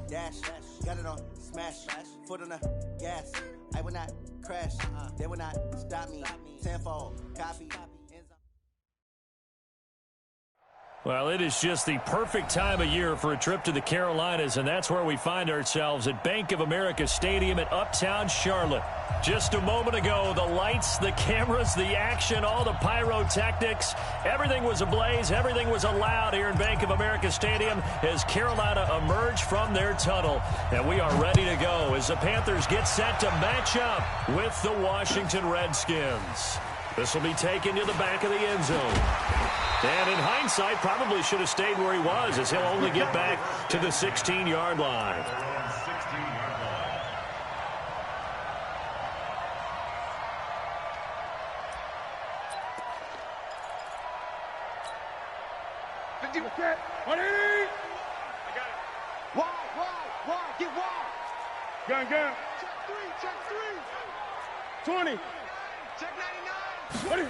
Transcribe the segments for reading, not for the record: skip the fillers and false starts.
dash, got it on, smash, foot on the gas. I will not crash, they will not stop me. Tenfold, copy. Well, it is just the perfect time of year for a trip to the Carolinas, and that's where we find ourselves at Bank of America Stadium in Uptown Charlotte. Just a moment ago, the lights, the cameras, the action, all the pyrotechnics, everything was ablaze, everything was allowed here in Bank of America Stadium as Carolina emerged from their tunnel. And we are ready to go as the Panthers get set to match up with the Washington Redskins. This will be taken to the back of the end zone. And in hindsight, probably should have stayed where he was, as he'll only get back to the 16-yard line. Wide, get wide. Gun. Check three. 20. Check 99.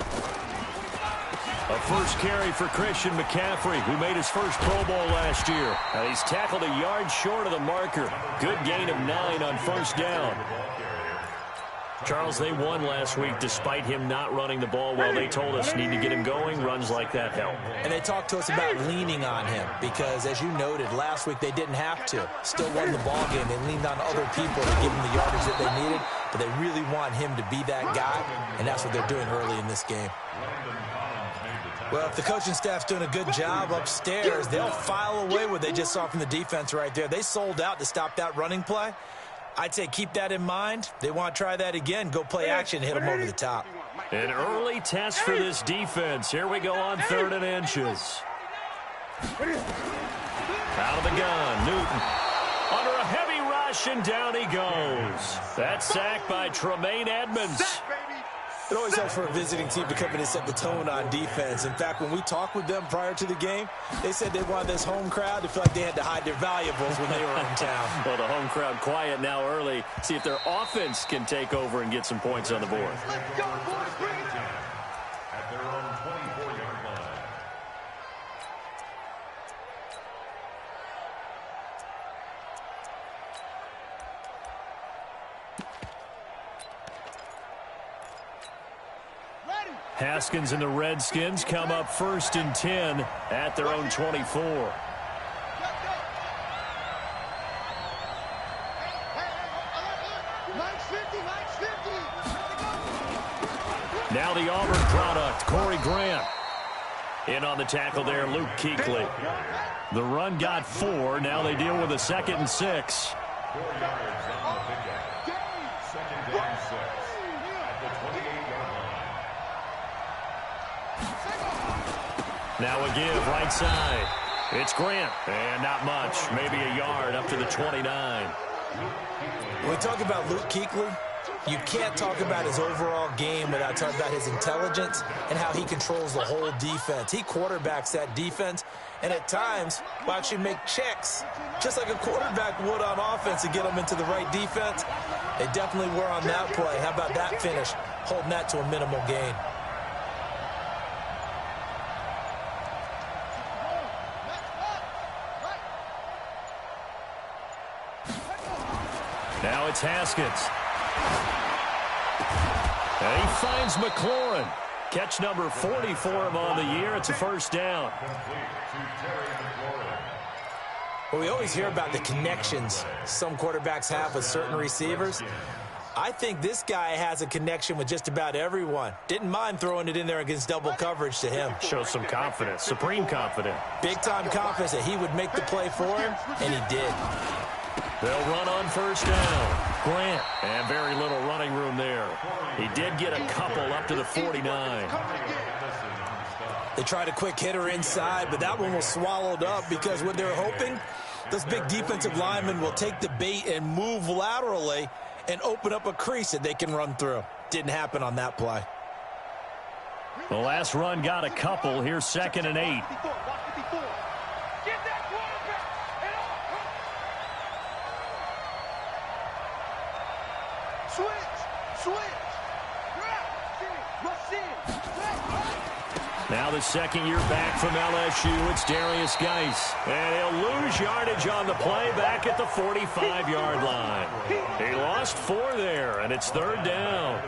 A first carry for Christian McCaffrey, who made his first Pro Bowl last year. And he's tackled a yard short of the marker. Good gain of 9 on first down. Charles, they won last week despite him not running the ball well. They told us need to get him going. Runs like that help. And they talked to us about leaning on him because, as you noted, last week they didn't have to. Still won the ball game. They leaned on other people to give them the yardage that they needed, but they really want him to be that guy, and that's what they're doing early in this game. Well, if the coaching staff's doing a good job upstairs, they'll file away what they just saw from the defense right there. They sold out to stop that running play. I'd say keep that in mind. They want to try that again. Go play action, hit them over the top. An early test for this defense. Here we go on 3rd and inches. Out of the gun, Newton. Under a heavy rush, and down he goes. That sack by Tremaine Edmonds. It always helps for a visiting team to come in and set the tone on defense. In fact, when we talked with them prior to the game, they said they wanted this home crowd to feel like they had to hide their valuables when they were in town. Well, the home crowd quiet now early. See if their offense can take over and get some points on the board. Let's go, boys. Bring it down. At their own 24-yard line. Haskins and the Redskins come up 1st and 10 at their own 24. Now the Auburn product, Corey Grant. In on the tackle there, Luke Kuechly. The run got 4. Now they deal with a 2nd and 6. 4 yards on the pickup. 2nd down 6 at the 28-yard line. Now a give right side. It's Grant. And not much. Maybe a yard up to the 29. When we talk about Luke Kuechly, you can't talk about his overall game without talking about his intelligence and how he controls the whole defense. He quarterbacks that defense, and at times will actually make checks, just like a quarterback would on offense to get them into the right defense. They definitely were on that play. How about that finish, holding that to a minimal gain? Now it's Haskins. And he finds McLaurin. Catch number 40 for him on the year. It's a first down. Well, we always hear about the connections some quarterbacks have with certain receivers. I think this guy has a connection with just about everyone. Didn't mind throwing it in there against double coverage to him. Shows some confidence, supreme confidence. Big-time confidence that he would make the play for him, and he did. They'll run on first down. Grant, and very little running room there. He did get a couple up to the 49. They tried a quick hitter inside, but that one was swallowed up because what they're hoping, those big defensive linemen will take the bait and move laterally and open up a crease that they can run through. Didn't happen on that play. The last run got a couple. Here's 2nd and 8. Now the second year back from LSU, it's Darius Geis. And he'll lose yardage on the play back at the 45-yard line. He lost 4 there, and it's 3rd down.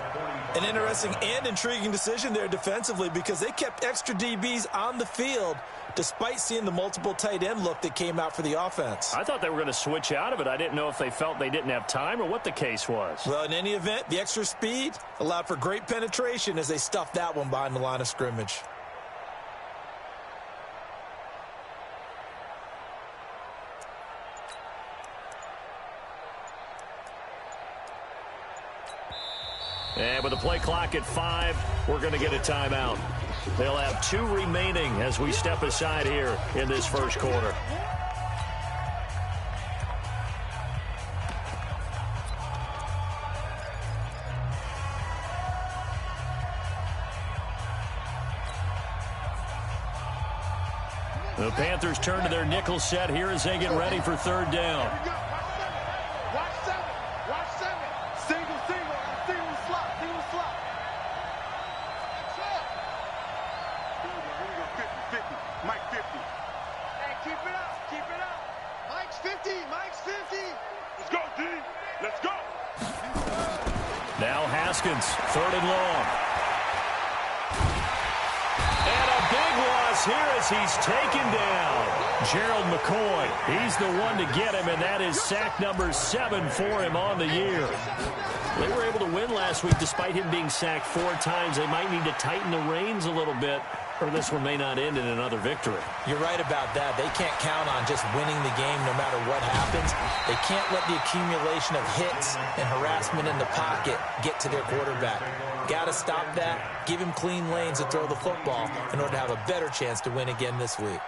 An interesting and intriguing decision there defensively because they kept extra DBs on the field despite seeing the multiple tight end look that came out for the offense. I thought they were going to switch out of it. I didn't know if they felt they didn't have time or what the case was. Well, in any event, the extra speed allowed for great penetration as they stuffed that one behind the line of scrimmage. And with the play clock at 5, we're going to get a timeout. They'll have 2 remaining as we step aside here in this first quarter. The Panthers turn to their nickel set here as they get ready for 3rd down. Now Haskins, 3rd and long. And a big loss here as he's taken down. Gerald McCoy, he's the one to get him, and that is sack number 7 for him on the year. They were able to win last week despite him being sacked 4 times. They might need to tighten the reins a little bit, or this one may not end in another victory. You're right about that. They can't count on just winning the game no matter what happens. They can't let the accumulation of hits and harassment in the pocket get to their quarterback. Got to stop that, give him clean lanes to throw the football in order to have a better chance to win again this week.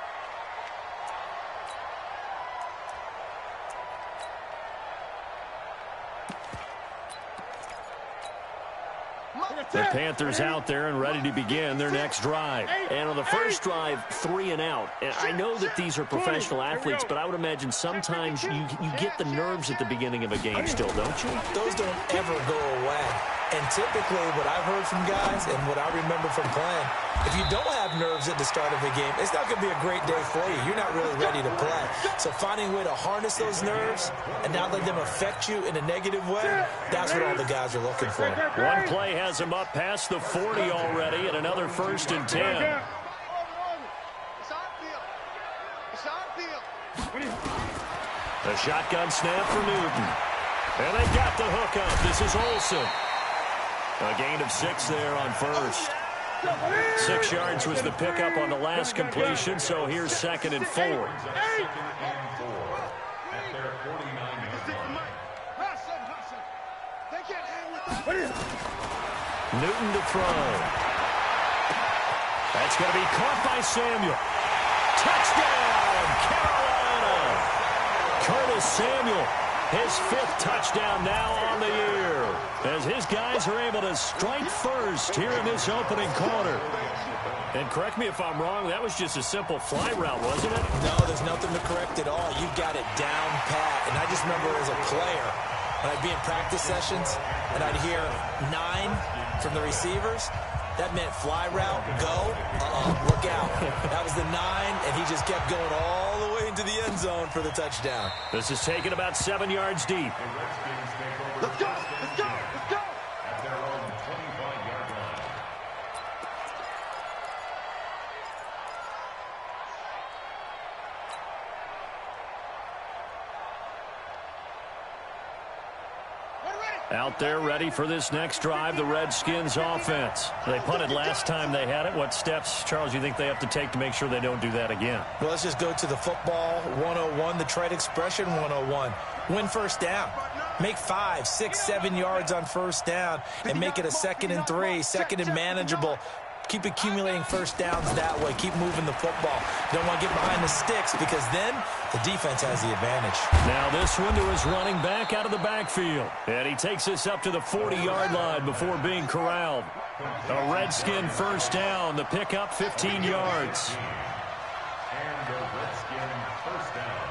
The Panthers out there and ready to begin their next drive. And on the first drive, 3 and out. And I know that these are professional athletes, but I would imagine sometimes you get the nerves at the beginning of a game still, don't you? Those don't ever go away. And typically what I've heard from guys and what I remember from playing, if you don't have nerves at the start of a game, it's not going to be a great day for you. You're not really ready to play. So finding a way to harness those nerves and not let them affect you in a negative way, that's what all the guys are looking for. One play has him up past the 40 already, and another 1st and 10. The shotgun snap for Newton. And they got the hook up. This is Olsen. A gain of 6 there on 1st. 6 yards was the pickup on the last completion, so here's 2nd and 4. Newton to throw. That's going to be caught by Samuel. Touchdown, Carolina! Curtis Samuel, his 5th touchdown now on the year, as his guys are able to strike first here in this opening quarter. And correct me if I'm wrong, that was just a simple fly route, wasn't it? No, there's nothing to correct at all. You got it down pat. And I just remember as a player, when I'd be in practice sessions and I'd hear 9 from the receivers, that meant fly route, go, look out. That was the 9, and he just kept going all the way into the end zone for the touchdown. This is taken about 7 yards deep. Let's go, let's go, let's go. At their own 25-yard line. Out there ready for this next drive, the Redskins offense. They punted last time they had it. What steps, Charles, you think they have to take to make sure they don't do that again? Well, let's just go to the football 101, the trade expression 101. Win first down. Make 5, 6, 7 yards on first down and make it a 2nd and 3, 2nd and manageable. Keep accumulating first downs that way. Keep moving the football. You don't want to get behind the sticks because then the defense has the advantage. Now this one to his running back out of the backfield. And he takes us up to the 40-yard line before being corralled. A Redskin first down. The pickup 15 yards. And the Redskin first down.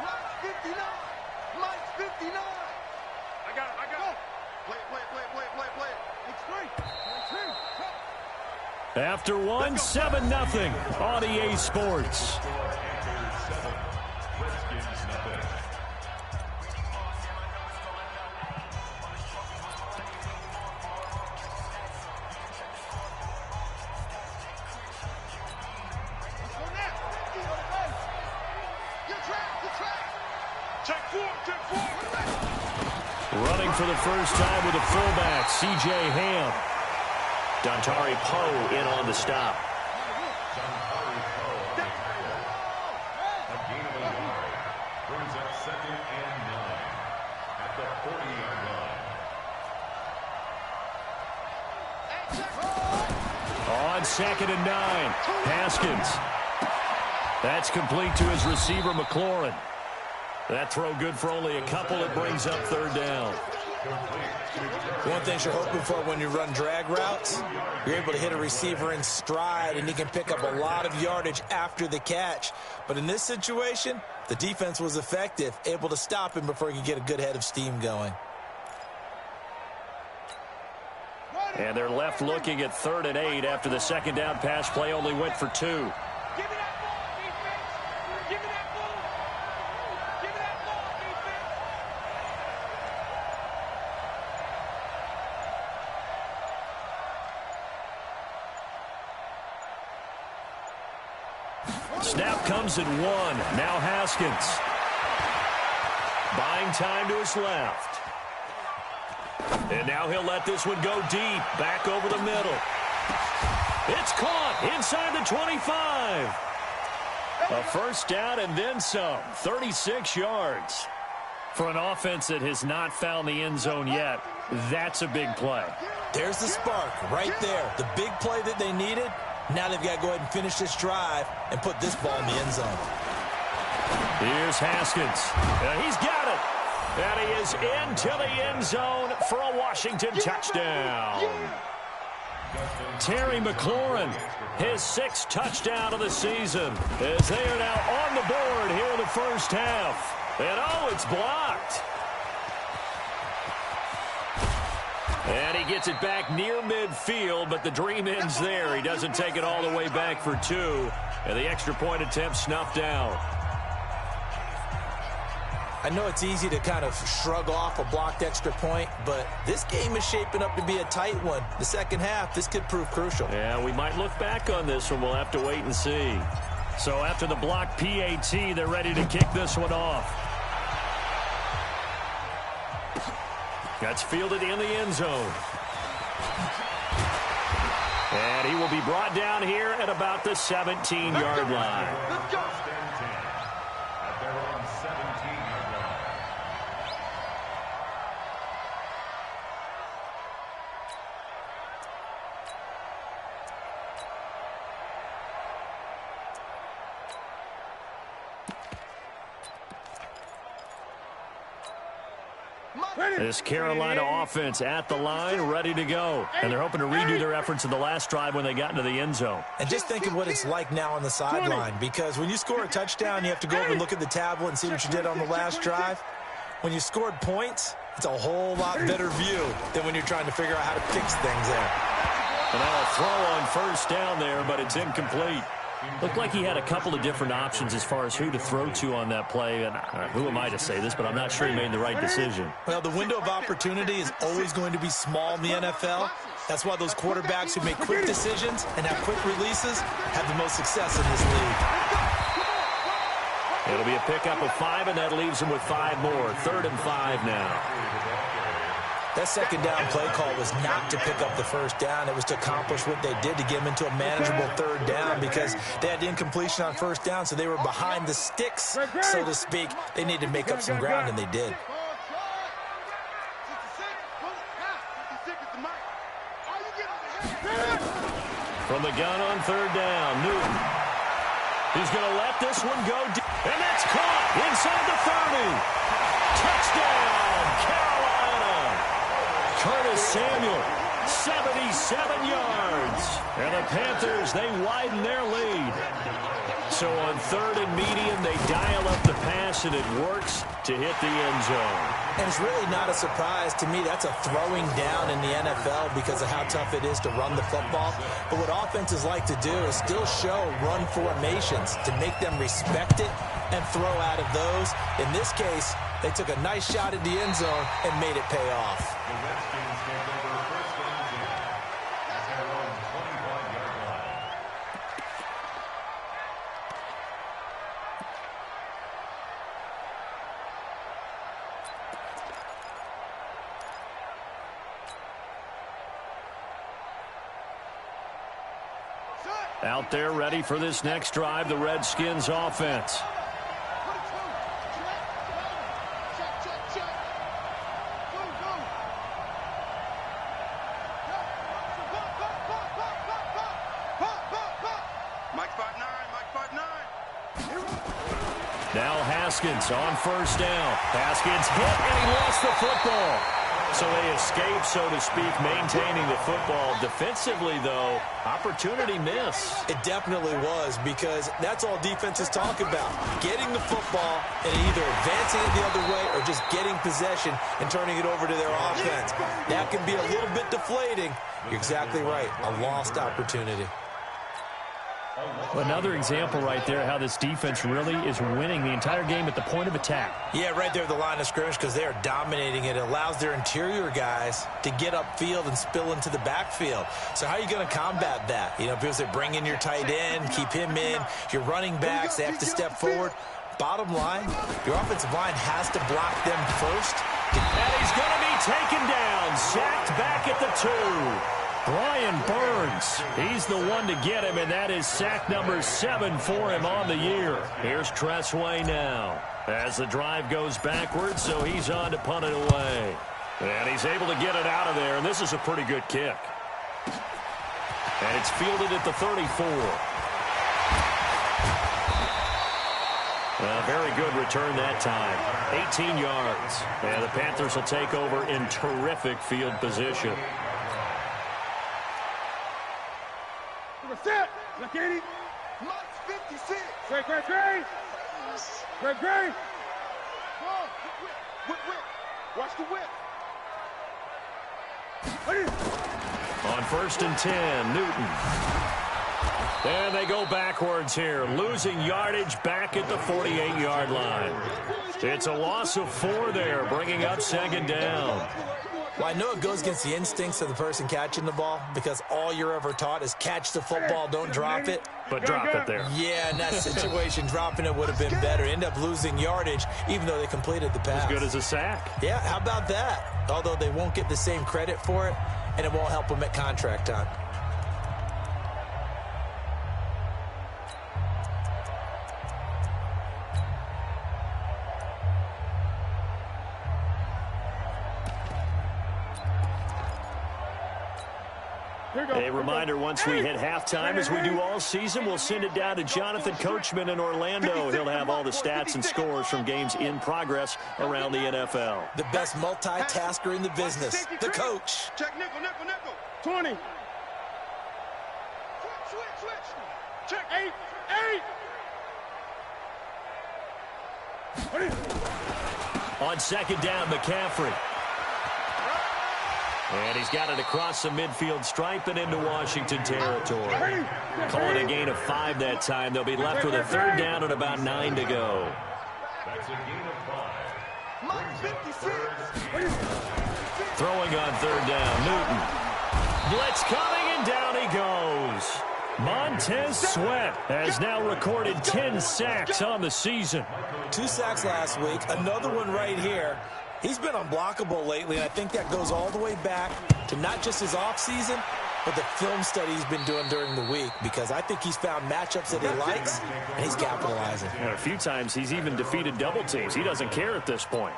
Mike's 59. Mike's 59. I got it. After one, 7-0 on EA Sports. Running for the first time with a fullback, C.J. Ham. Dontari Poe in on the stop. A gain of a yard. Brings up 2nd and 9 at the On40-yard line. 2nd and 9, Haskins. That's complete to his receiver, McLaurin. That throw good for only a couple. It brings up 3rd down. One thing you're hoping for when you run drag routes, you're able to hit a receiver in stride, and he can pick up a lot of yardage after the catch. But in this situation, the defense was effective, able to stop him before he could get a good head of steam going. And they're left looking at 3rd and 8 after the 2nd down pass play only went for 2. Snap comes at 1. Now Haskins. Buying time to his left. And now he'll let this one go deep. Back over the middle. It's caught inside the 25. A first down and then some. 36 yards. For an offense that has not found the end zone yet, that's a big play. There's the spark right there. The big play that they needed. Now they've got to go ahead and finish this drive and put this ball in the end zone. Here's Haskins. He's got it. And he is into the end zone for a Washington touchdown. Terry McLaurin, his 6th touchdown of the season, as they are now on the board here in the first half. And oh, it's blocked. And he gets it back near midfield, but the dream ends there. He doesn't take it all the way back for 2. And the extra point attempt snuffed out. I know it's easy to kind of shrug off a blocked extra point, but this game is shaping up to be a tight one. The second half, this could prove crucial. Yeah, we might look back on this one. We'll have to wait and see. So after the blocked PAT, they're ready to kick this one off. That's fielded in the end zone. And he will be brought down here at about the 17-yard line. Let's go. At their own 17-yard line. This Carolina offense at the line, ready to go. And they're hoping to redo their efforts in the last drive when they got into the end zone. And just think of what it's like now on the sideline, because when you score a touchdown, you have to go over and look at the tablet and see what you did on the last drive. When you scored points, it's a whole lot better view than when you're trying to figure out how to fix things there. And now a throw on first down there, but it's incomplete. Looked like he had a couple of different options as far as who to throw to on that play. And who am I to say this, but I'm not sure he made the right decision. Well, the window of opportunity is always going to be small in the NFL. That's why those quarterbacks who make quick decisions and have quick releases have the most success in this league. It'll be a pickup of 5, and that leaves him with 5 more. 3rd and 5 now. That second down play call was not to pick up the first down. It was to accomplish what they did to get them into a manageable 3rd down, because they had incompletion on first down, so they were behind the sticks, so to speak. They needed to make up some ground, and they did. From the gun on 3rd down, Newton. He's going to let this one go deep, and that's caught inside the 30. Touchdown, Carolina. Curtis Samuel, 77 yards. And the Panthers, they widen their lead. So on 3rd and medium, they dial up the pass, and it works. to hit the end zone. And it's really not a surprise to me. That's a throwing down in the NFL because of how tough it is to run the football. But what offenses like to do is still show run formations to make them respect it and throw out of those. In this case, they took a nice shot at the end zone and made it pay off. The Redskins take over first and 10 at their own 25-yard line. Out there ready for this next drive, the Redskins offense. Now Haskins on first down. Haskins hit, and he lost the football. So they escape, so to speak, maintaining the football. Defensively, though, opportunity miss. It definitely was, because that's all defenses talk about. Getting the football and either advancing it the other way or just getting possession and turning it over to their offense. That can be a little bit deflating. You're exactly right. A lost opportunity. Another example right there how this defense really is winning the entire game at the point of attack. Yeah, right there at the line of scrimmage, because they are dominating it. It allows their interior guys to get upfield and spill into the backfield. So how are you going to combat that? You know, people say bring in your tight end, keep him in. Your running backs, they have to step forward. Bottom line, your offensive line has to block them first. And he's going to be taken down, sacked back at the 2. Brian Burns, he's the one to get him, and that is sack number 7 for him on the year. Here's Tressway now as the drive goes backwards, so he's on to punt it away. And he's able to get it out of there, and this is a pretty good kick. And it's fielded at the 34. A very good return that time. 18 yards. And the Panthers will take over in terrific field position. Set. Look at it. Mike's 56. Great. Great. Whip. Watch the whip. On first and 10, Newton. And they go backwards here, losing yardage back at the 48-yard line. It's a loss of 4 there, bringing up second down. Well, I know it goes against the instincts of the person catching the ball, because all you're ever taught is catch the football, don't drop it. But drop it there. Yeah, in that situation, dropping it would have been better. End up losing yardage, even though they completed the pass. As good as a sack. Yeah, how about that? Although they won't get the same credit for it, and it won't help them at contract time. A reminder, once we hit halftime, as we do all season, we'll send it down to Jonathan Coachman in Orlando. He'll have all the stats and scores from games in progress around the NFL. The best multitasker in the business, the coach. Check nickel. 20. Switch. Check 8. On second down, McCaffrey. And he's got it across the midfield stripe and into Washington territory. Calling a gain of 5 that time. They'll be left with a third down and about 9 to go. That's a gain of 5. Mike 56. Throwing on third down, Newton. Blitz coming, and down he goes. Montez Sweat has now recorded 10 sacks on the season. 2 sacks last week, another one right here. He's been unblockable lately, and I think that goes all the way back to not just his offseason, but the film study he's been doing during the week, because I think he's found matchups that he likes, and he's capitalizing. And a few times he's even defeated double teams. He doesn't care at this point.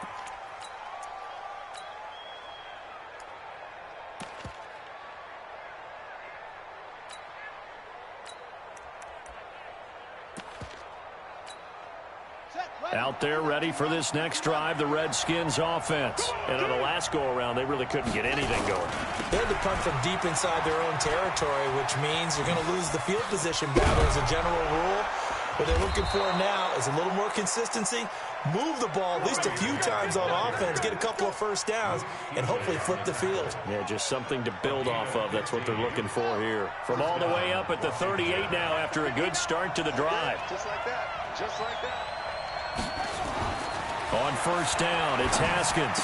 Out there ready for this next drive, the Redskins offense. And on the last go-around, they really couldn't get anything going. They had to punt from deep inside their own territory, which means you're going to lose the field position battle as a general rule. What they're looking for now is a little more consistency, move the ball at least a few times on offense, get a couple of first downs, and hopefully flip the field. Yeah, just something to build off of. That's what they're looking for here. From all the way up at the 38 now after a good start to the drive. Just like that. Just like that. On first down, it's Haskins.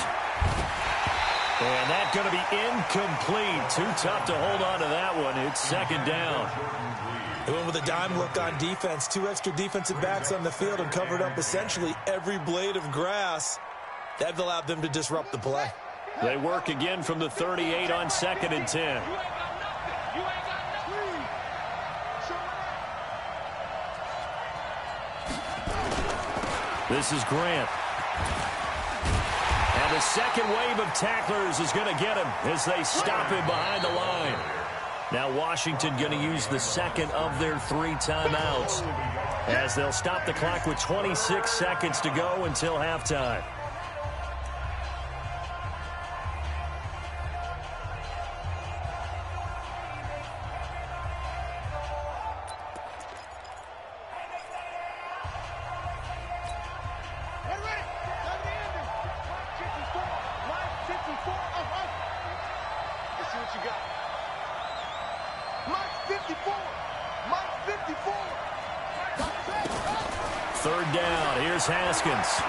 And that's going to be incomplete. Too tough to hold on to that one. It's second down. They went with a dime look on defense. 2 extra defensive backs on the field and covered up essentially every blade of grass. That allowed them to disrupt the play. They work again from the 38 on 2nd and 10. This is Grant. And the second wave of tacklers is going to get him as they stop him behind the line. Now Washington going to use the second of their 3 timeouts as they'll stop the clock with 26 seconds to go until halftime. Third down. Here's Haskins.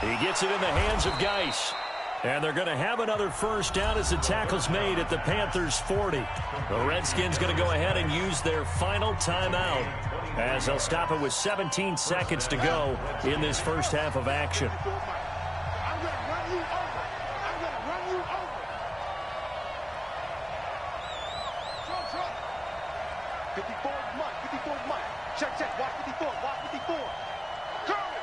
He gets it in the hands of Geis. And they're going to have another first down as the tackle's made at the Panthers' 40. The Redskins going to go ahead and use their final timeout as they'll stop it with 17 seconds to go in this first half of action. I'm going to run you over. I'm going to run you over. Trump. 54 is mine. 54 is mine. Check. Watch 54. Watch 54. Curry.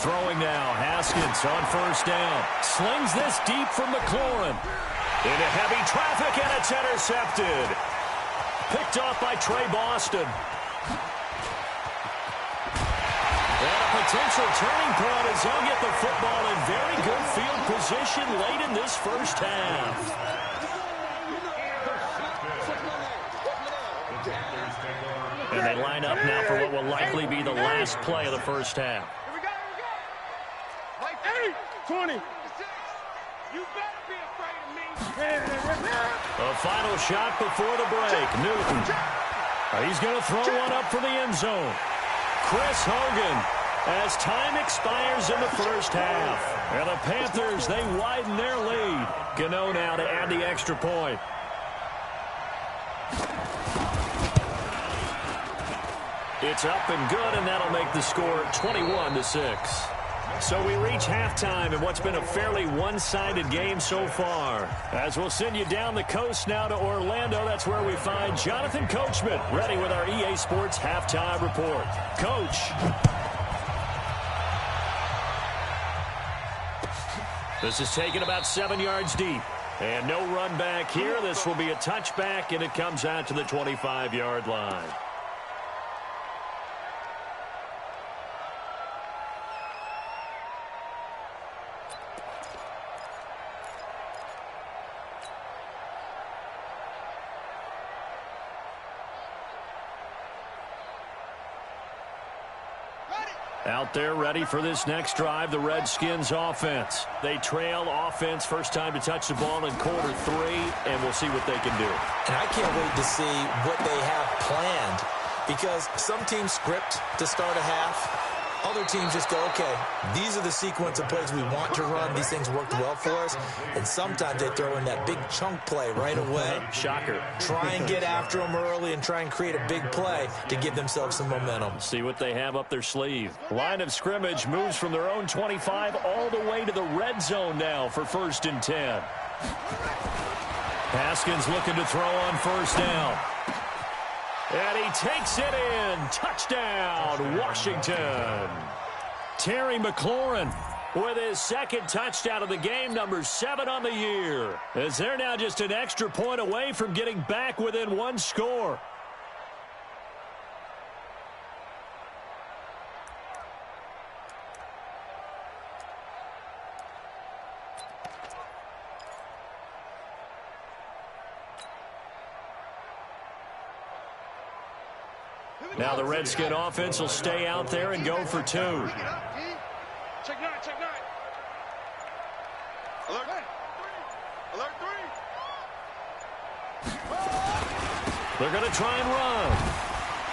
Throwing now, Haskins on first down. Slings this deep from McLaurin. Into heavy traffic, and it's intercepted. Picked off by Trey Boston. And a potential turning point as they'll get the football in very good field position late in this first half. And they line up now for what will likely be the last play of the first half. 20. You better be afraid of me. A final shot before the break. Newton. He's going to throw one up for the end zone. Chris Hogan as time expires in the first half. And the Panthers, they widen their lead. Gano now to add the extra point. It's up and good, and that'll make the score 21-6. So we reach halftime in what's been a fairly one-sided game so far. As we'll send you down the coast now to Orlando, that's where we find Jonathan Coachman ready with our EA Sports Halftime Report. Coach. This is taken about 7 yards deep. And no run back here. This will be a touchback, and it comes out to the 25-yard line. Out there ready for this next drive, the Redskins offense. They trail offense first time to touch the ball in quarter 3, and we'll see what they can do. And I can't wait to see what they have planned, because some teams script to start a half. Other teams just go, okay, these are the sequence of plays we want to run. These things worked well for us. And sometimes they throw in that big chunk play right away. Shocker. Try and get after them early and try and create a big play to give themselves some momentum. See what they have up their sleeve. Line of scrimmage moves from their own 25 all the way to the red zone now for 1st and 10. Haskins looking to throw on first down. And he takes it in. Touchdown, Washington. Terry McLaurin with his second touchdown of the game, number 7 on the year. As they're now just an extra point away from getting back within 1 score. Now the Redskin offense will stay out there and go for 2. Check 9, check 9. Alert. Alert 3. They're going to try and run.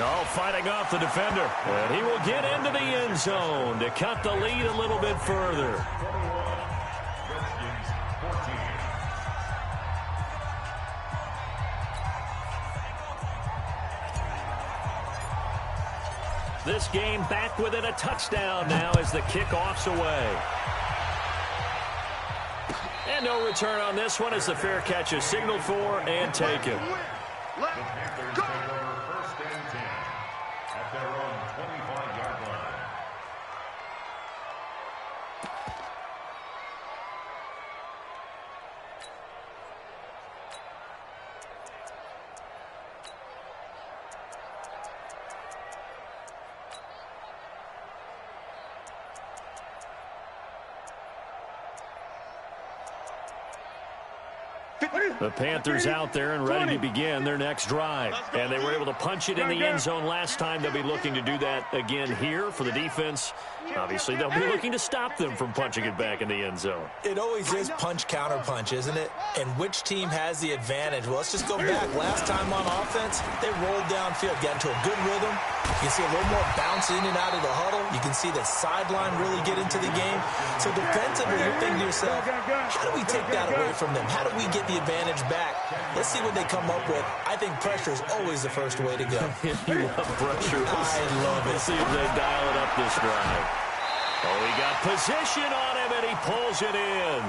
Oh, fighting off the defender. And he will get into the end zone to cut the lead a little bit further. This game back within a touchdown now as the kickoff's away. And no return on this one as the fair catch is signaled for and taken. The Panthers take over 1st and 10 at their own 25-yard line. The Panthers out there and ready to begin their next drive. And they were able to punch it in the end zone last time. They'll be looking to do that again here for the defense. Obviously, they'll be looking to stop them from punching it back in the end zone. It always is punch-counter-punch, isn't it? And which team has the advantage? Well, let's just go back. Last time on offense, they rolled downfield, got into a good rhythm. You can see a little more bounce in and out of the huddle. You can see the sideline really get into the game. So defensively, you're thinking to yourself, how do we take that away from them? How do we get the advantage back? Let's see what they come up with. I think pressure is always the first way to go. You love pressure. I love it. Let's see if they dial it up this drive. Oh, he got position on him, and he pulls it in.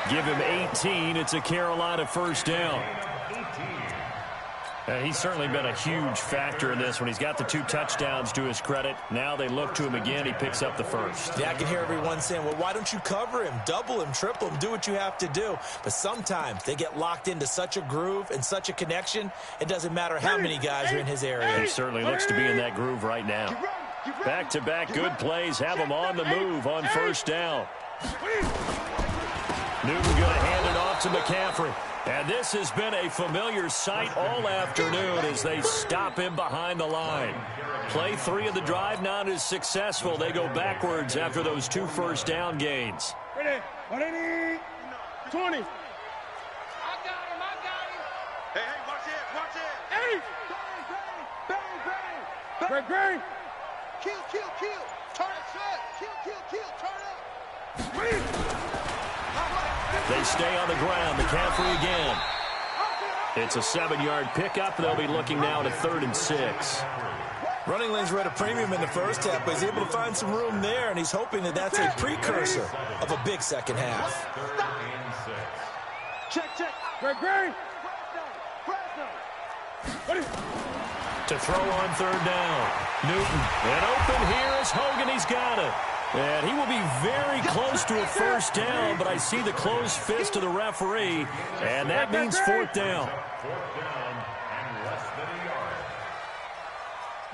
Give him 18. It's a Carolina first down. And he's certainly been a huge factor in this when he's got the 2 touchdowns to his credit. Now they look to him again. He picks up the first. Yeah, I can hear everyone saying, well, why don't you cover him, double him, triple him, do what you have to do. But sometimes they get locked into such a groove and such a connection, it doesn't matter how many guys are in his area. He certainly looks to be in that groove right now. Back-to-back good plays have him on the move on first down. Newton going to hand it off to McCaffrey. And this has been a familiar sight all afternoon as they stop him behind the line. Play 3 of the drive not as successful. They go backwards after those 2 first down gains. Ready? 180. 20. I got him. Hey, watch it. Hey! Bang. Kill. Turn it. Kill. Turn up. They stay on the ground. McCaffrey again. It's a 7-yard pickup. They'll be looking now at a 3rd and 6. Running lanes were at a premium in the first half, but he's able to find some room there, and he's hoping that that's a precursor of a big second half. Check. Great. To throw on 3rd down. Newton. And open here is Hogan. He's got it. And he will be very close to a first down, but I see the closed fist of the referee, and that means 4th down. 4th down and less than a yard.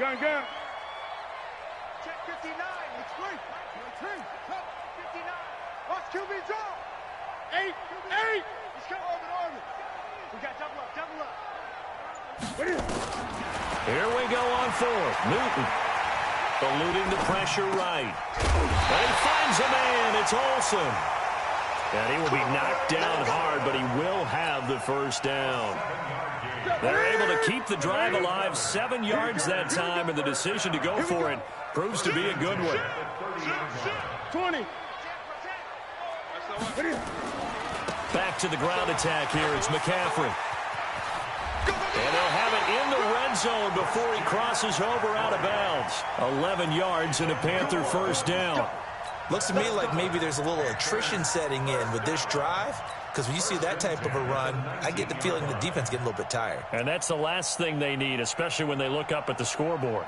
Gun. Check 59. It's free. 59. Watch QB draw. 8. He's coming orbit. We got double up. Here we go on 4th. Newton eluding the pressure right. And he finds a man. It's Olsen. And he will be knocked down hard, but he will have the first down. They're able to keep the drive alive. 7 yards that time, and the decision to go for it proves to be a good one. 20. Back to the ground attack here. It's McCaffrey. And they'll have it in the red zone before he crosses over out of bounds. 11 yards and a Panther first down. Looks to me like maybe there's a little attrition setting in with this drive, because when you see that type of a run, I get the feeling the defense getting a little bit tired. And that's the last thing they need, especially when they look up at the scoreboard.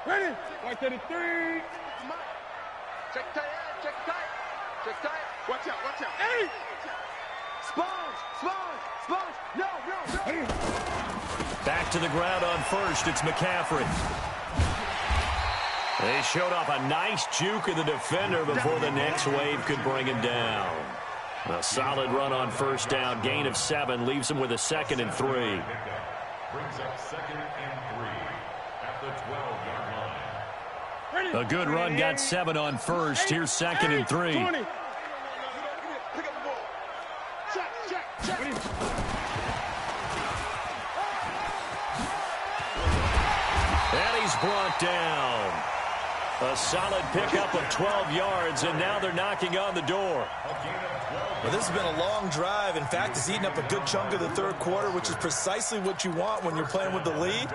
Ready? 133. Check tight. Watch out. 8. Sponge. No. Back to the ground on first. It's McCaffrey. They showed off a nice juke of the defender before the next wave could bring him down. A solid run on first down. Gain of 7 leaves him with a 2nd and 3. Brings up 2nd and 3 at the 12-yard line. A good run got 7 on first. Here's 2nd and 3. Pick up the ball. Check. And he's brought down. A solid pickup of 12 yards, and now they're knocking on the door. Well, this has been a long drive. In fact, it's eaten up a good chunk of the third quarter, which is precisely what you want when you're playing with the lead.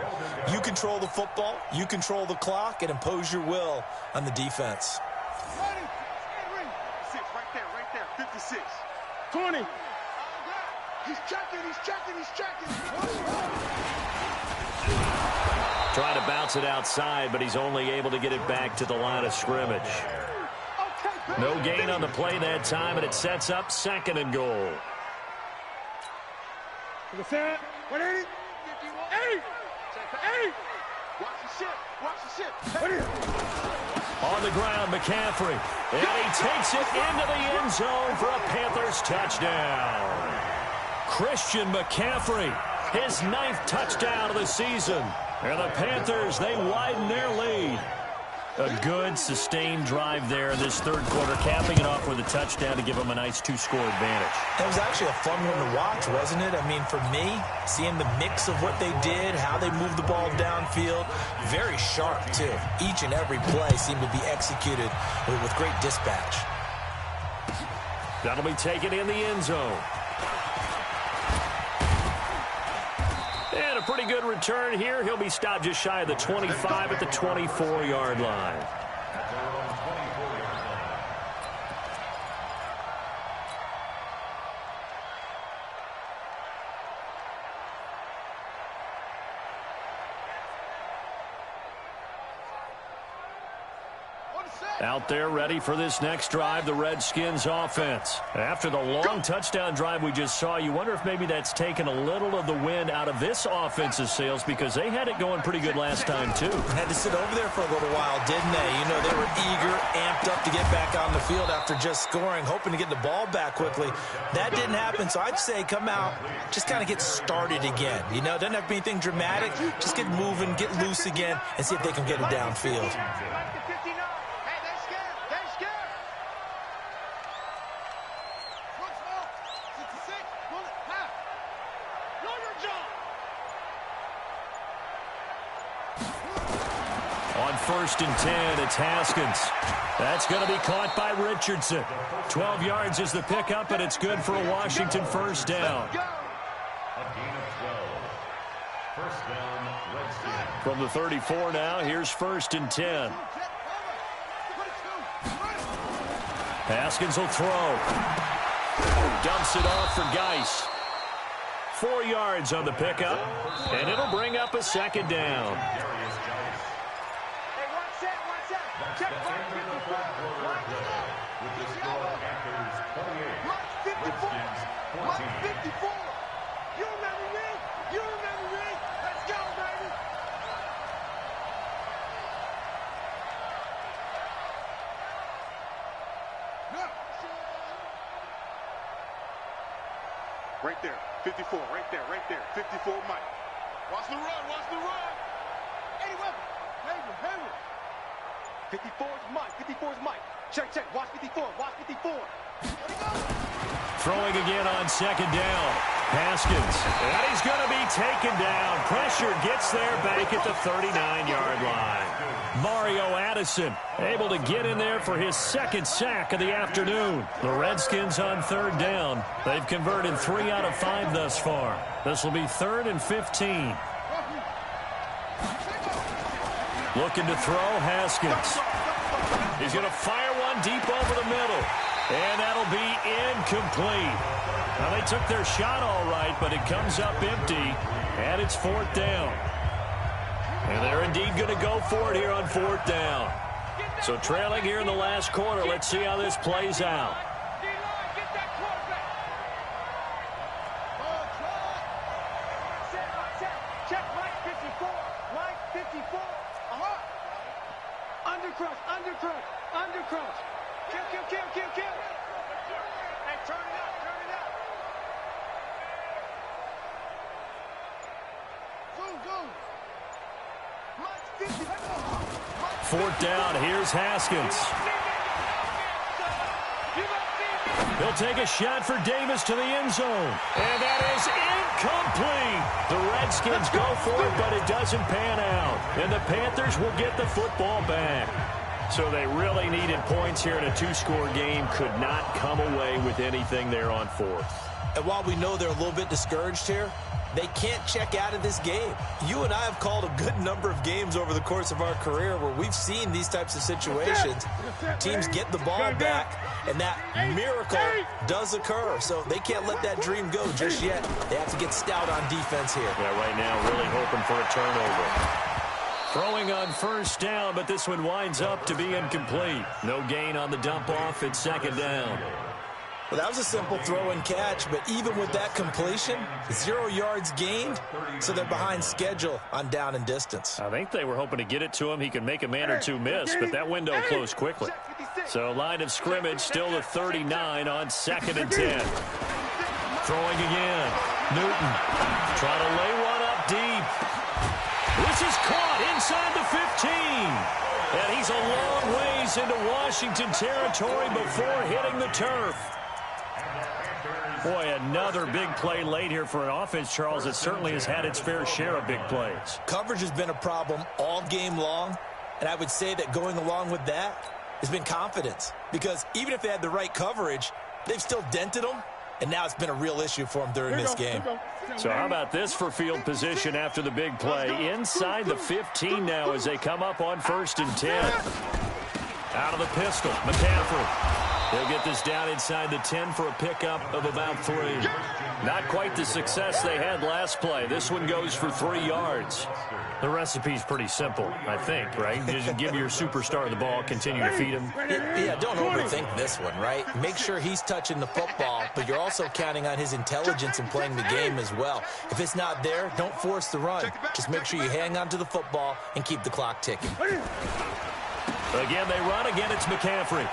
You control the football, you control the clock, and impose your will on the defense. 6, right there, 56. 20. He's checking. Trying to bounce it outside, but he's only able to get it back to the line of scrimmage. No gain on the play that time, and it sets up 2nd and goal. Watch the ship. On the ground, McCaffrey. And he takes it into the end zone for a Panthers touchdown. Christian McCaffrey, his 9th touchdown of the season. And the Panthers, they widen their lead. A good, sustained drive there in this third quarter, capping it off with a touchdown to give them a nice 2-score advantage. That was actually a fun one to watch, wasn't it? I mean, for me, seeing the mix of what they did, how they moved the ball downfield, very sharp, too. Each and every play seemed to be executed with great dispatch. That'll be taken in the end zone. And a pretty good return here. He'll be stopped just shy of the 25 at the 24-yard line. Out there ready for this next drive, the Redskins offense. After the long touchdown drive we just saw, you wonder if maybe that's taken a little of the wind out of this offense's sails, because they had it going pretty good last time, too. Had to sit over there for a little while, didn't they? You know, they were eager, amped up to get back on the field after just scoring, hoping to get the ball back quickly. That didn't happen, so I'd say come out, just kind of get started again. You know, doesn't have to be anything dramatic. Just get moving, get loose again, and see if they can get it downfield. On 1st and 10, it's Haskins. That's going to be caught by Richardson. 12 yards is the pickup, and it's good for a Washington first down. A gain of 12. First down, Redskins. From the 34 now, here's 1st and 10. Haskins will throw. Dumps it off for Geis. 4 yards on the pickup, and it'll bring up a 2nd down. With the score, Panthers 28, Redskins 14. You remember me? Let's go, baby! Right there, 54, right there, 54 Mike. Watch the run! Eddie Weber, Hayward. 54 is Mike. Check, watch 54. Throwing again on 2nd down. Haskins, and he's going to be taken down. Pressure gets there back at the 39-yard line. Mario Addison able to get in there for his 2nd sack of the afternoon. The Redskins on 3rd down. They've converted 3 out of 5 thus far. This will be 3rd and 15. Looking to throw, Haskins. He's going to fire one deep over the middle. And that'll be incomplete. Now, they took their shot all right, but it comes up empty. And it's 4th down. And they're indeed going to go for it here on 4th down. So trailing here in the last quarter, let's see how this plays out. Undercross. Kill. Hey, turn it up. Fourth down, here's Haskins. He'll take a shot for Davis to the end zone. And that is incomplete. The Redskins go for it, but it doesn't pan out. And the Panthers will get the football back. So they really needed points here in a two-score game. Could not come away with anything there on fourth. And while we know they're a little bit discouraged here, they can't check out of this game. You and I have called a good number of games over the course of our career where we've seen these types of situations. Teams get the ball back, and that miracle does occur. So they can't let that dream go just yet. They have to get stout on defense here. Yeah, right now really hoping for a turnover. Throwing on first down, but this one winds up to be incomplete. No gain on the dump-off. It's second down. Well, that was a simple throw and catch, but even with that completion, 0 yards gained, so they're behind schedule on down and distance. I think they were hoping to get it to him. He can make a man or two miss, but that window closed quickly. So line of scrimmage still the 39 on 2nd and 10. Throwing again. Newton trying to lay one up deep. This is caught inside the 15. And he's a long ways into Washington territory before hitting the turf. Boy, another big play late here for an offense, Charles, that certainly has had its fair share of big plays. Coverage has been a problem all game long, and I would say that going along with that has been confidence. Because even if they had the right coverage, they've still dented them, and now it's been a real issue for them during this game. So how about this for field position after the big play? Inside the 15 now as they come up on 1st and 10. Out of the pistol, McCaffrey. They'll get this down inside the 10 for a pickup of about 3. Not quite the success they had last play. This one goes for 3 yards. The recipe's pretty simple, I think, right? Just give your superstar the ball, continue to feed him. Yeah, don't overthink this one, right? Make sure he's touching the football, but you're also counting on his intelligence in playing the game as well. If it's not there, don't force the run. Just make sure you hang on to the football and keep the clock ticking. Again, they run. Again, it's McCaffrey.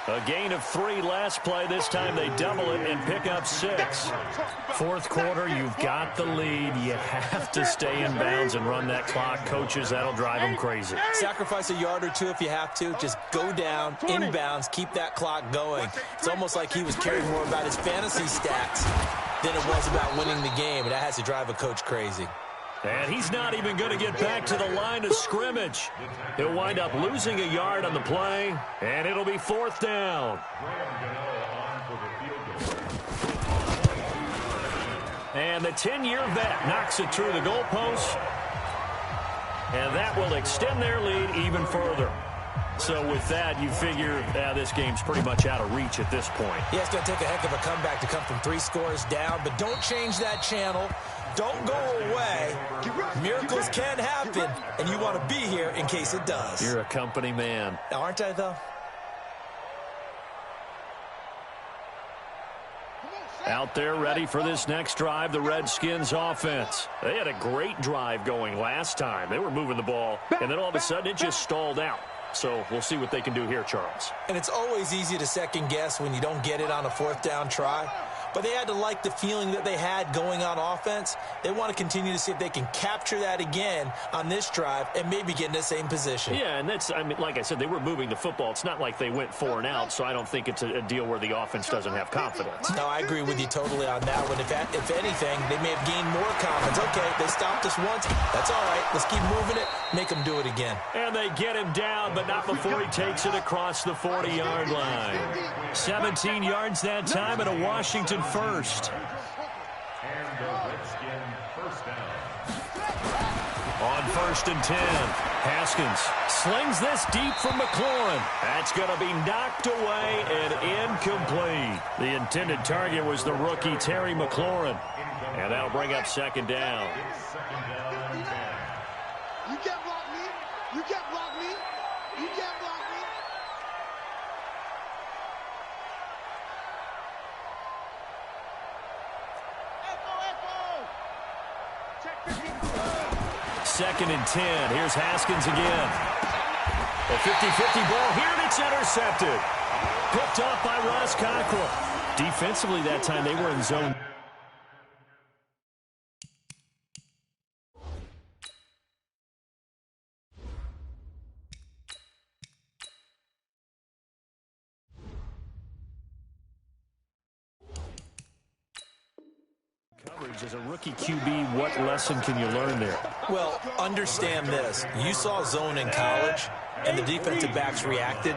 A gain of 3 last play. This time they double it and pick up 6. Fourth quarter, you've got the lead. You have to stay in bounds and run that clock. Coaches, that'll drive them crazy. Sacrifice a yard or two if you have to. Just go down, in bounds, keep that clock going. It's almost like he was caring more about his fantasy stats than it was about winning the game, and that has to drive a coach crazy. And he's not even going to get back to the line of scrimmage. He'll wind up losing a yard on the play, and it'll be 4th down. And the 10-year vet knocks it through the goalpost, and that will extend their lead even further. So with that, you figure this game's pretty much out of reach at this point. Yeah, it's going to take a heck of a comeback to come from 3 scores down, but don't change that channel. Don't go away. Miracles can happen, and you want to be here in case it does. You're a company man. Aren't I, though? Out there ready for this next drive, the Redskins offense. They had a great drive going last time. They were moving the ball, and then all of a sudden it just stalled out. So we'll see what they can do here, Charles. And it's always easy to second guess when you don't get it on a 4th down try. But they had to like the feeling that they had going on offense. They want to continue to see if they can capture that again on this drive and maybe get in the same position. Yeah, and that's, I mean, like I said, they were moving the football. It's not like they went 4 and out, so I don't think it's a deal where the offense doesn't have confidence. No, I agree with you totally on that one. If anything, they may have gained more confidence. Okay, they stopped us once. That's all right. Let's keep moving it. Make them do it again. And they get him down, but not before he takes it across the 40-yard line. 17 yards that time and a Washington first. And the Redskin first down. On 1st and 10, Haskins slings this deep from McLaurin. That's going to be knocked away and incomplete. The intended target was the rookie Terry McLaurin. And that'll bring up 2nd down. Second down and 10. You can't block me. You can't block me. You can't block me. 2nd and 10. Here's Haskins again. A 50-50 ball here, and it's intercepted. Picked off by Ross Cockrell. Defensively that time, they were in zone. As a rookie QB, what lesson can you learn there? Well, understand this. You saw zone in college, and the defensive backs reacted,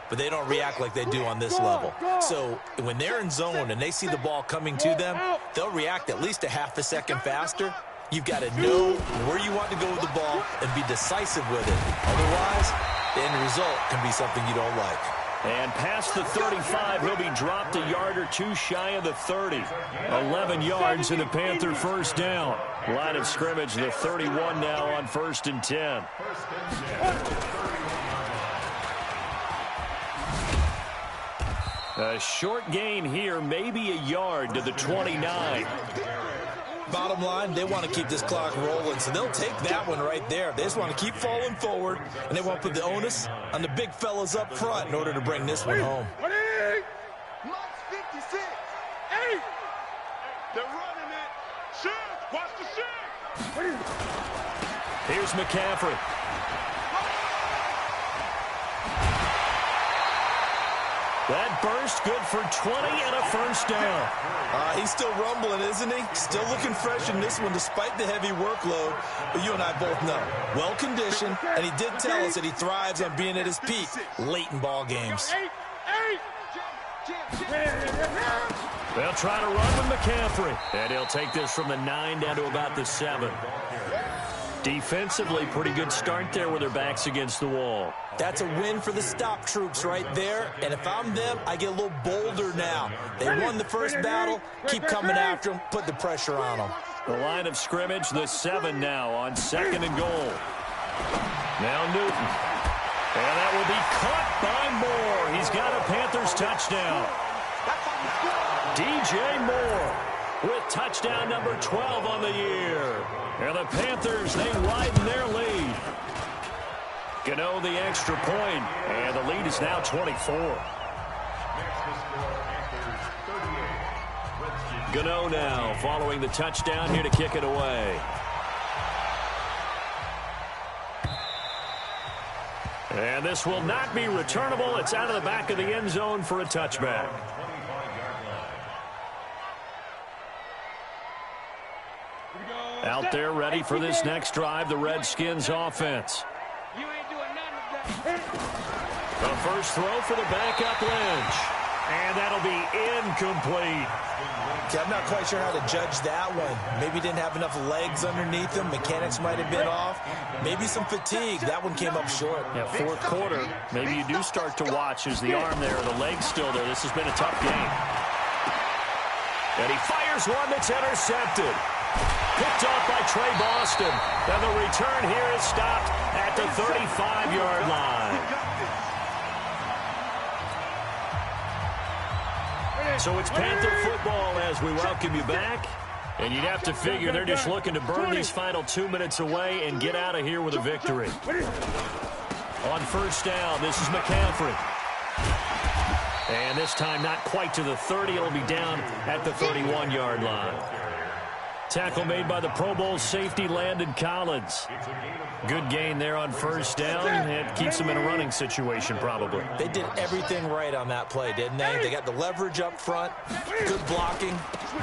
but they don't react like they do on this level. So when they're in zone and they see the ball coming to them, they'll react at least a half a second faster. You've got to know where you want to go with the ball and be decisive with it. Otherwise, the end result can be something you don't like. And past the 35, he'll be dropped a yard or two shy of the 30. 11 yards and the Panther first down. Line of scrimmage, the 31 now on 1st and 10. A short gain here, maybe a yard to the 29. Bottom line, they want to keep this clock rolling, so they'll take that one right there. They just want to keep falling forward, and they want to put the onus on the big fellas up front in order to bring this one home. Mike's 56. 8. They're running it. Shift. Watch the shift. Here's McCaffrey. That burst good for 20 and a first down. He's still rumbling, isn't he? Still looking fresh in this one despite the heavy workload. But you and I both know, well-conditioned, and he did tell us that he thrives on being at his peak late in ball games. They'll try to run with McCaffrey. And he'll take this from the 9 down to about the 7. Defensively, pretty good start there with their backs against the wall. That's a win for the stop troops right there. And if I'm them, I get a little bolder now. They won the first battle. Keep coming after them. Put the pressure on them. The line of scrimmage, the 7 now on 2nd and goal. Now Newton. And that will be caught by Moore. He's got a Panthers touchdown. DJ Moore with touchdown number 12 on the year. And the Panthers, they widen their lead. Gano the extra point, and the lead is now 24. Gano now following the touchdown here to kick it away. And this will not be returnable. It's out of the back of the end zone for a touchback. Out there ready for this next drive, the Redskins offense. The first throw for the backup Lynch. And that'll be incomplete. Okay, I'm not quite sure how to judge that one. Maybe didn't have enough legs underneath him. Mechanics might have been off. Maybe some fatigue. That one came up short. Yeah, 4th quarter. Maybe you do start to watch as the arm there, the leg's still there. This has been a tough game. And he fires one that's intercepted. Picked off by Trey Boston. And the return here is stopped at the 35-yard line. So it's Panther football as we welcome you back. And you'd have to figure they're just looking to burn these final 2 minutes away and get out of here with a victory. On first down, this is McCaffrey. And this time not quite to the 30. It'll be down at the 31-yard line. Tackle made by the Pro Bowl safety Landon Collins. Good gain there on first down. It keeps them in a running situation probably. They did everything right on that play, didn't they? They got the leverage up front, good blocking,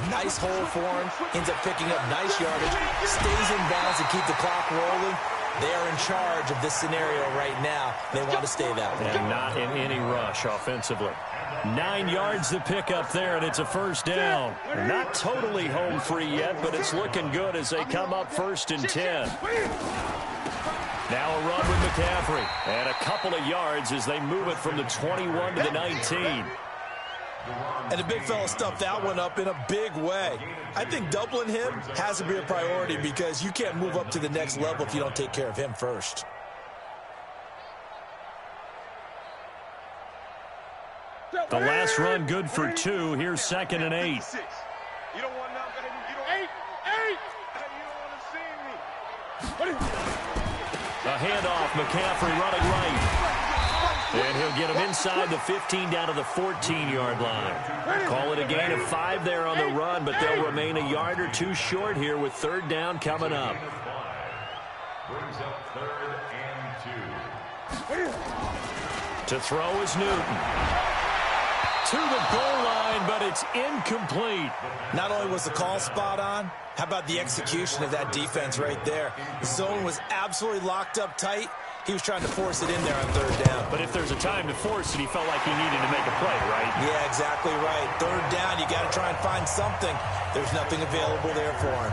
nice hole for him, ends up picking up nice yardage, stays in bounds to keep the clock rolling. They are in charge of this scenario right now. They want to stay that way. And not in any rush offensively. 9 yards to pick up there, and it's a first down. Not totally home free yet, but it's looking good as they come up 1st and 10. Now a run with McCaffrey. And a couple of yards as they move it from the 21 to the 19. And the big fella stuffed that one up in a big way. I think doubling him has to be a priority because you can't move up to the next level if you don't take care of him first. The last run good for 2. Here's 2nd and 8. You don't want nothing. You don't 8. You don't want to see me. A handoff, McCaffrey running right. And he'll get him inside the 15 down to the 14-yard line. Call it a gain of 5 there on the run, but they'll remain a yard or 2 short here with 3rd down coming up. Brings up 3rd and 2. To throw is Newton. To the goal line, but it's incomplete. Not only was the call spot on, how about the execution of that defense right there? The zone was absolutely locked up tight. He was trying to force it in there on 3rd down. But if there's a time to force it, he felt like he needed to make a play, right? Yeah, exactly right. 3rd down, you got to try and find something. There's nothing available there for him.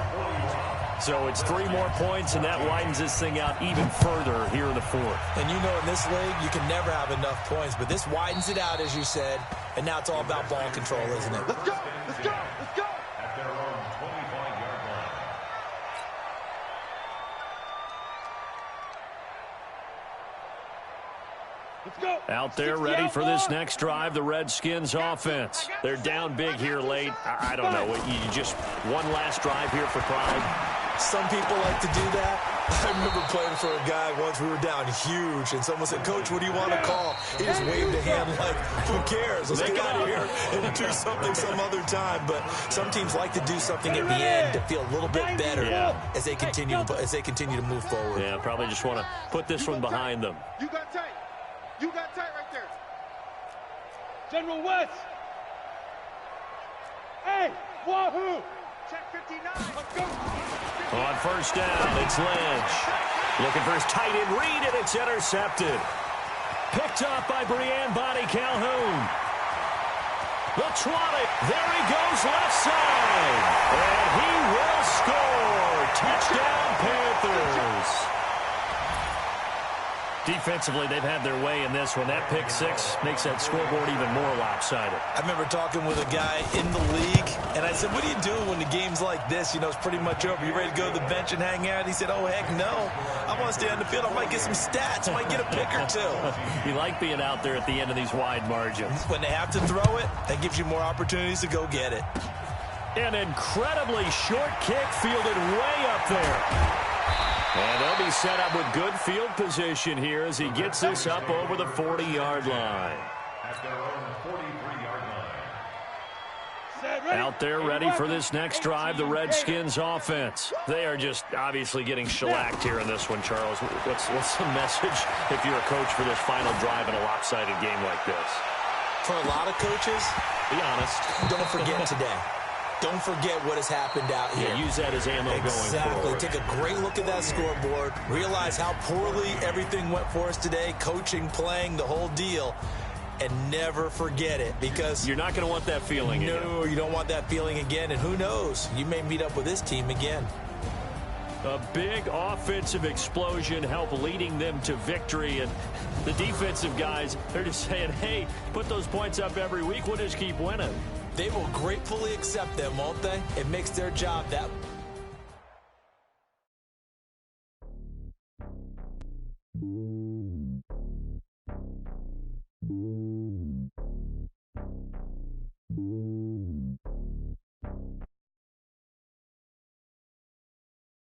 So it's 3 more points, and that widens this thing out even further here in the 4th. And you know in this league, you can never have enough points, but this widens it out, as you said, and now it's all about ball control, isn't it? Let's go! Let's go! Let's go! At their own 25-yard line. Let's go! Out there ready for this next drive, the Redskins offense. They're down big here late. I don't know. You just one last drive here for pride. Some people like to do that. I remember playing for a guy once. We were down huge, and someone said, "Coach, what do you want to call?" He just waved a hand like, "Who cares? Let's get out of here and do something some other time." But some teams like to do something at the end to feel a little bit better as they continue to move forward. Yeah, probably just want to put this one behind them. You got tight. You got tight right there. General West. Hey, wahoo! Check 59. Let's go. On 1st down, it's Lynch. Looking for his tight end read, and it's intercepted. Picked up by Brianne Bonnie Calhoun. The 20. There he goes left side. And he will score. Touchdown, Panthers. Defensively, they've had their way in this one. That pick 6 makes that scoreboard even more lopsided. I remember talking with a guy in the league, and I said, "What do you do when the game's like this? You know, it's pretty much over. You ready to go to the bench and hang out?" He said, "Oh, heck no. I want to stay on the field. I might get some stats. I might get a pick or 2. You like being out there at the end of these wide margins. When they have to throw it, that gives you more opportunities to go get it. An incredibly short kick fielded way up there. And they'll be set up with good field position here as he gets this up over the 40-yard line. At their own 43-yard line. Out there ready for this next drive, the Redskins offense. They are just obviously getting shellacked here in this one, Charles. What's the message if you're a coach for this final drive in a lopsided game like this? For a lot of coaches, be honest, don't forget today. Don't forget what has happened out here. Yeah, use that as ammo going forward. Take a great look at that scoreboard. Realize how poorly everything went for us today. Coaching, playing, the whole deal. And never forget it, because you're not going to want that feeling again. No, you don't want that feeling again. And who knows? You may meet up with this team again. A big offensive explosion helped leading them to victory. And the defensive guys, they're just saying, hey, put those points up every week. We'll just keep winning. They will gratefully accept them, won't they? It makes their job that